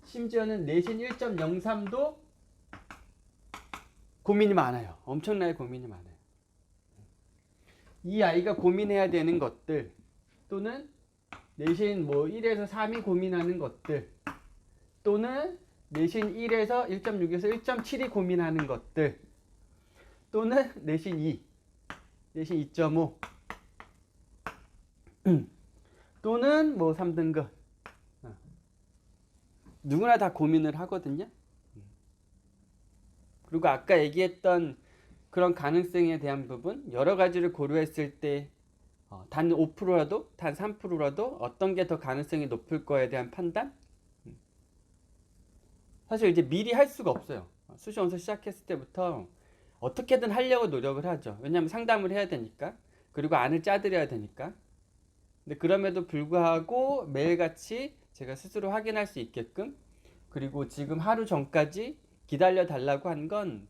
심지어는 내신 1.03도 고민이 많아요. 엄청나게 고민이 많아요. 이 아이가 고민해야 되는 것들, 또는 내신 뭐 1에서 3이 고민하는 것들, 또는 내신 1에서 1.6에서 1.7이 고민하는 것들, 또는 내신 2, 내신 2.5, 또는 뭐 3등급. 누구나 다 고민을 하거든요. 그리고 아까 얘기했던 그런 가능성에 대한 부분, 여러 가지를 고려했을 때 단 5%라도, 단 3%라도 어떤 게 더 가능성이 높을 거에 대한 판단? 사실 이제 미리 할 수가 없어요. 수시 원서 시작했을 때부터 어떻게든 하려고 노력을 하죠. 왜냐하면 상담을 해야 되니까. 그리고 안을 짜드려야 되니까. 근데 그럼에도 불구하고 매일같이 제가 스스로 확인할 수 있게끔, 그리고 지금 하루 전까지 기다려 달라고 한 건,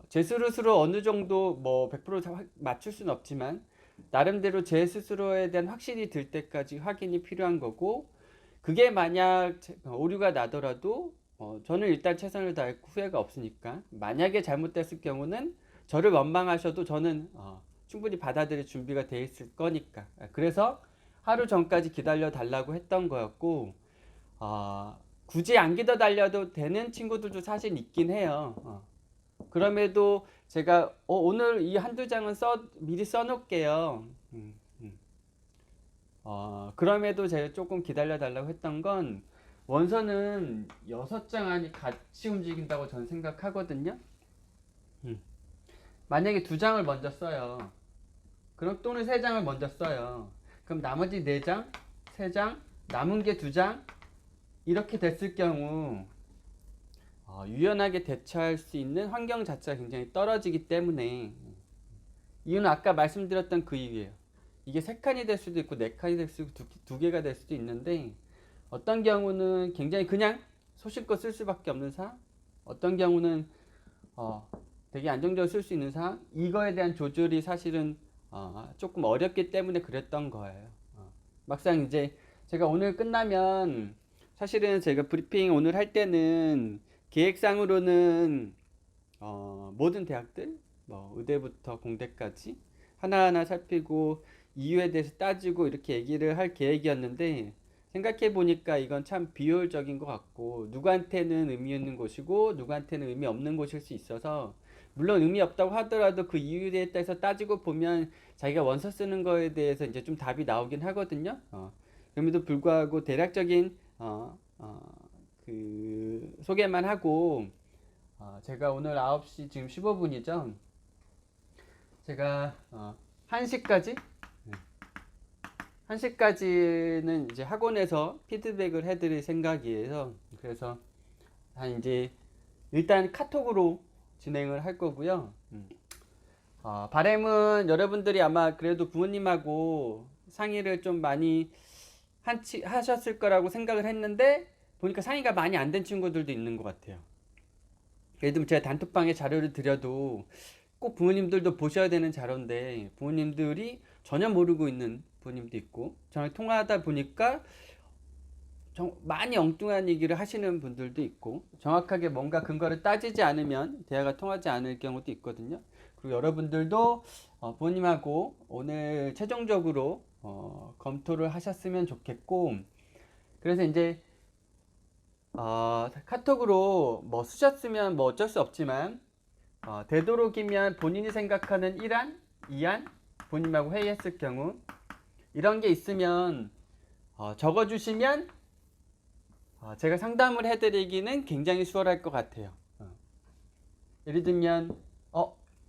제 스스로 어느 정도 뭐 100% 맞출 수는 없지만, 나름대로 제 스스로에 대한 확신이 들 때까지 확인이 필요한 거고, 그게 만약 오류가 나더라도 저는 일단 최선을 다했고 후회가 없으니까, 만약에 잘못됐을 경우는 저를 원망하셔도 저는 충분히 받아들일 준비가 돼 있을 거니까. 그래서 하루 전까지 기다려 달라고 했던 거였고, 굳이 안 기다려 달려도 되는 친구들도 사실 있긴 해요. 그럼에도 제가 오늘 이 한두 장은 미리 써놓을게요. 그럼에도 제가 조금 기다려 달라고 했던 건, 원서는 6장 안이 같이 움직인다고 저는 생각하거든요. 만약에 2장을 먼저 써요. 그럼 또는 3장을 먼저 써요. 그럼 나머지 4장, 3장, 남은 게 2장, 이렇게 됐을 경우 유연하게 대처할 수 있는 환경 자체가 굉장히 떨어지기 때문에, 이유는 아까 말씀드렸던 그 이유예요. 이게 3칸이 될 수도 있고 4칸이 될 수도 있고 2개가 될 수도 있는데, 어떤 경우는 굉장히 그냥 소신껏 쓸 수밖에 없는 상황, 어떤 경우는 되게 안정적으로 쓸 수 있는 상황, 이거에 대한 조절이 사실은 조금 어렵기 때문에 그랬던 거예요. 막상 이제 제가 오늘 끝나면, 사실은 제가 브리핑 오늘 할 때는 계획상으로는 모든 대학들, 뭐 의대부터 공대까지 하나하나 살피고 이유에 대해서 따지고 이렇게 얘기를 할 계획이었는데, 생각해 보니까 이건 참 비효율적인 것 같고, 누구한테는 의미 있는 곳이고 누구한테는 의미 없는 곳일 수 있어서, 물론 의미 없다고 하더라도 그 이유에 대해서 따지고 보면 자기가 원서 쓰는 거에 대해서 이제 좀 답이 나오긴 하거든요. 그럼에도 불구하고 대략적인 그 소개만 하고, 제가 오늘 9시 지금 15분이죠. 제가 1시까지 1시까지는 이제 학원에서 피드백을 해드릴 생각이에요. 그래서 이제 일단 카톡으로 진행을 할 거고요. 바람은 여러분들이 아마 그래도 부모님하고 상의를 좀 많이 하셨을 거라고 생각을 했는데, 보니까 상의가 많이 안 된 친구들도 있는 것 같아요. 예를 들면 제가 단톡방에 자료를 드려도 꼭 부모님들도 보셔야 되는 자료인데, 부모님들이 전혀 모르고 있는 부모님도 있고, 저랑 통화하다 보니까 많이 엉뚱한 얘기를 하시는 분들도 있고, 정확하게 뭔가 근거를 따지지 않으면 대화가 통하지 않을 경우도 있거든요. 그리고 여러분들도 부모님하고 오늘 최종적으로 검토를 하셨으면 좋겠고, 그래서 이제 카톡으로 뭐 쓰셨으면 뭐 어쩔 수 없지만, 되도록이면 본인이 생각하는 1안, 2안, 본인하고 회의했을 경우 이런 게 있으면 적어주시면 제가 상담을 해드리기는 굉장히 수월할 것 같아요. 예를 들면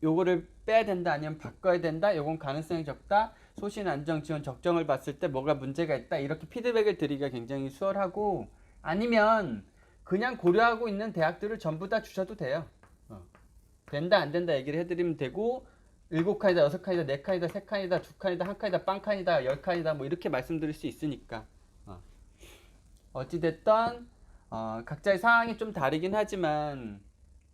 요거를 빼야 된다, 아니면 바꿔야 된다, 요건 가능성이 적다, 소신, 안정, 지원, 적정을 봤을 때 뭐가 문제가 있다, 이렇게 피드백을 드리기가 굉장히 수월하고, 아니면 그냥 고려하고 있는 대학들을 전부 다 주셔도 돼요. 된다 안 된다 얘기를 해드리면 되고, 7칸이다, 6칸이다, 4칸이다, 3칸이다, 2칸이다, 1칸이다, 빵칸이다, 10칸이다, 뭐 이렇게 말씀드릴 수 있으니까. 어찌됐든 각자의 상황이 좀 다르긴 하지만,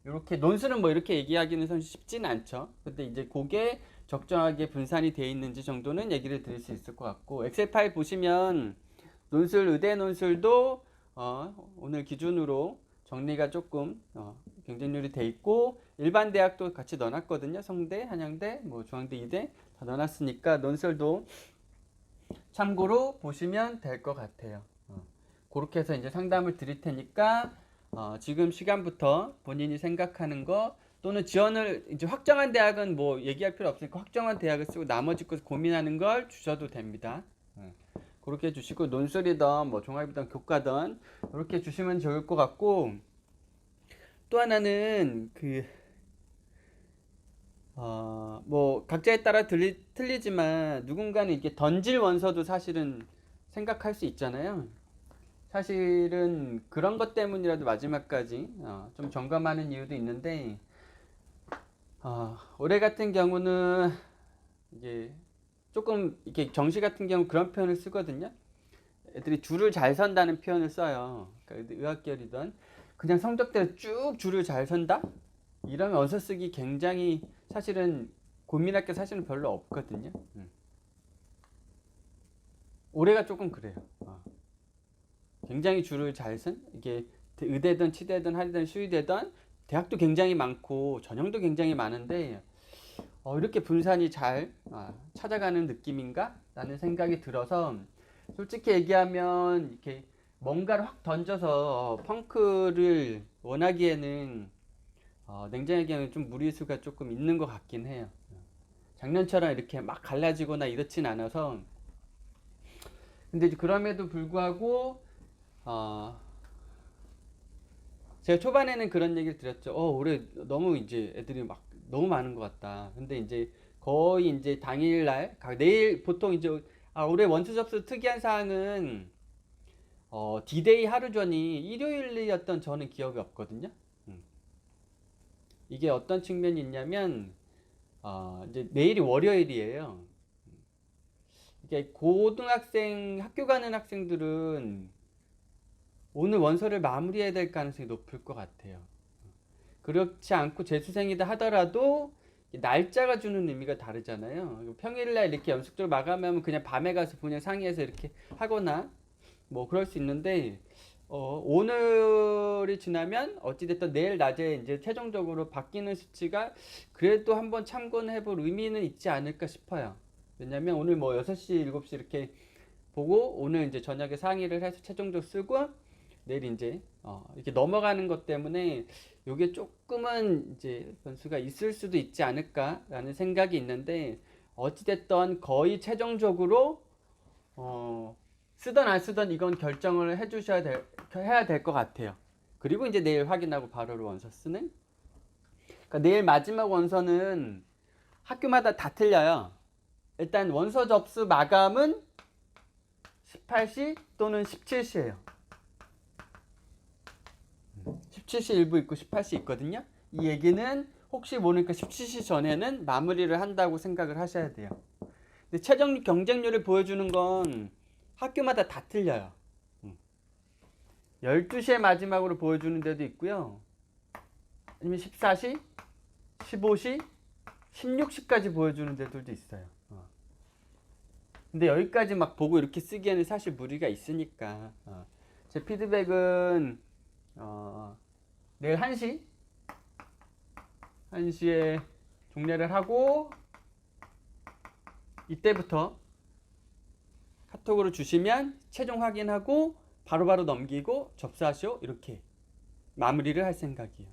이렇게 논술은 뭐 이렇게 얘기하기는 사실 쉽지는 않죠. 근데 이제 그게 적정하게 분산이 되어 있는지 정도는 얘기를 드릴 수 있을 것 같고, 엑셀 파일 보시면 논술, 의대 논술도 오늘 기준으로 정리가 조금 경쟁률이 돼 있고 일반 대학도 같이 넣어놨거든요. 성대, 한양대, 뭐 중앙대, 이대 다 넣어놨으니까 논설도 참고로 보시면 될 것 같아요. 그렇게 해서 이제 상담을 드릴 테니까 지금 시간부터 본인이 생각하는 거 또는 지원을 이제 확정한 대학은 뭐 얘기할 필요 없으니까 확정한 대학을 쓰고 나머지 것 고민하는 걸 주셔도 됩니다. 그렇게 주시고 논술이든 뭐 종합이든 교과든 이렇게 주시면 좋을 것 같고 또 하나는 뭐 각자에 따라 틀리지만 누군가는 이렇게 던질 원서도 사실은 생각할 수 있잖아요. 사실은 그런 것 때문이라도 마지막까지 좀 점검하는 이유도 있는데 올해 같은 경우는 이게 조금 이렇게 정시 같은 경우 그런 표현을 쓰거든요. 애들이 줄을 잘 선다는 표현을 써요. 그러니까 의학결이든 그냥 성적대로 쭉 줄을 잘 선다? 이러면 원서 쓰기 굉장히 사실은 고민할 게 사실은 별로 없거든요. 올해가 조금 그래요. 굉장히 줄을 잘 쓴 이게 의대든 치대든 한의대든 수의대든 대학도 굉장히 많고 전형도 굉장히 많은데 이렇게 분산이 잘 찾아가는 느낌인가? 라는 생각이 들어서 솔직히 얘기하면 이렇게 뭔가를 확 던져서 펑크를 원하기에는 냉정하게 얘기하면 좀 무리수가 조금 있는 것 같긴 해요. 작년처럼 이렇게 막 갈라지거나 이렇진 않아서 근데 이제 그럼에도 불구하고 제가 초반에는 그런 얘기를 드렸죠. 올해 너무 이제 애들이 막 너무 많은 것 같다. 근데 이제 거의 이제 당일날, 내일 보통 이제, 올해 원수 접수 특이한 사항은, D-Day 하루 전이 일요일이었던 저는 기억이 없거든요. 이게 어떤 측면이 있냐면, 이제 내일이 월요일이에요. 이게 고등학생, 학교 가는 학생들은 오늘 원서를 마무리해야 될 가능성이 높을 것 같아요. 그렇지 않고 재수생이다 하더라도 날짜가 주는 의미가 다르잖아요. 평일날 이렇게 연속적으로 마감하면 그냥 밤에 가서 그냥 상의해서 이렇게 하거나 뭐 그럴 수 있는데 오늘이 지나면 어찌됐든 내일 낮에 이제 최종적으로 바뀌는 수치가 그래도 한번 참고는 해볼 의미는 있지 않을까 싶어요. 왜냐면 오늘 뭐 6시, 7시 이렇게 보고 오늘 이제 저녁에 상의를 해서 최종적으로 쓰고 내일 이제 이렇게 넘어가는 것 때문에 요게 조금은 이제 변수가 있을 수도 있지 않을까라는 생각이 있는데 어찌됐든 거의 최종적으로 쓰던 안 쓰던 이건 결정을 해야 될 것 같아요. 그리고 이제 내일 확인하고 바로 원서 쓰는. 그러니까 내일 마지막 원서는 학교마다 다 틀려요. 일단 원서 접수 마감은 18시 또는 17시예요. 17시 일부 있고 18시 있거든요. 이 얘기는 혹시 모르니까 17시 전에는 마무리를 한다고 생각을 하셔야 돼요. 근데 최종 경쟁률을 보여주는 건 학교마다 다 틀려요. 12시에 마지막으로 보여주는 데도 있고요. 아니면 14시, 15시, 16시까지 보여주는 데들도 있어요. 근데 여기까지 막 보고 이렇게 쓰기에는 사실 무리가 있으니까 제 피드백은 내일 1시 1시에 종례를 하고 이때부터 카톡으로 주시면 최종 확인하고 바로바로 넘기고 접수하시오 이렇게 마무리를 할 생각이에요.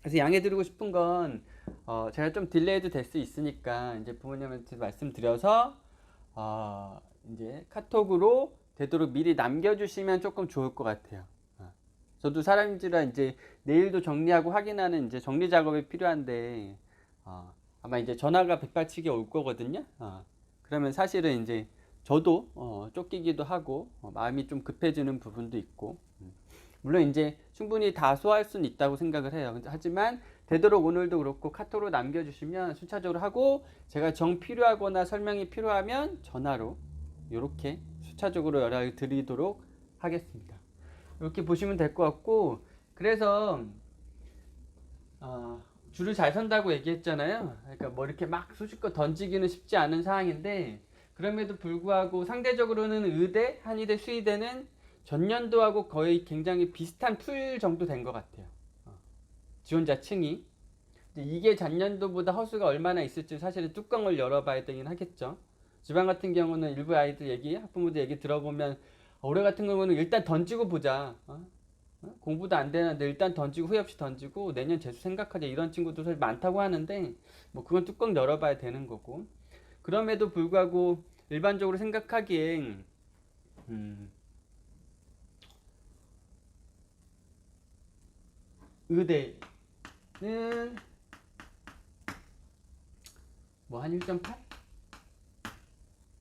그래서 양해드리고 싶은 건 제가 좀 딜레이도 될 수 있으니까 이제 부모님한테 말씀드려서 이제 카톡으로 되도록 미리 남겨주시면 조금 좋을 것 같아요. 저도 사람인지라 이제 내일도 정리하고 확인하는 이제 정리 작업이 필요한데 아마 이제 전화가 백발치게 올 거거든요. 그러면 사실은 이제 저도 쫓기기도 하고 마음이 좀 급해지는 부분도 있고 물론 이제 충분히 다 소화할 수는 있다고 생각을 해요. 하지만 되도록 오늘도 그렇고 카톡으로 남겨주시면 순차적으로 하고 제가 정 필요하거나 설명이 필요하면 전화로 이렇게 순차적으로 연락을 드리도록 하겠습니다. 이렇게 보시면 될 것 같고 그래서 줄을 잘 선다고 얘기했잖아요. 그러니까 뭐 이렇게 막 소식껏 던지기는 쉽지 않은 상황인데 그럼에도 불구하고 상대적으로는 의대, 한의대, 수의대는 전년도하고 거의 굉장히 비슷한 풀 정도 된 것 같아요. 지원자층이. 이게 전년도보다 허수가 얼마나 있을지 사실은 뚜껑을 열어봐야 되긴 하겠죠. 지방 같은 경우는 일부 아이들 얘기, 학부모들 얘기 들어보면 올해 같은 경우는 일단 던지고 보자. 공부도 안 되는데 일단 던지고 후회 없이 던지고 내년 재수 생각하자 이런 친구도 사실 많다고 하는데 뭐 그건 뚜껑 열어봐야 되는 거고. 그럼에도 불구하고 일반적으로 생각하기엔 의대는 뭐 한 1.8?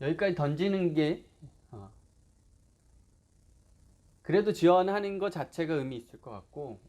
여기까지 던지는 게 그래도 지원하는 것 자체가 의미 있을 것 같고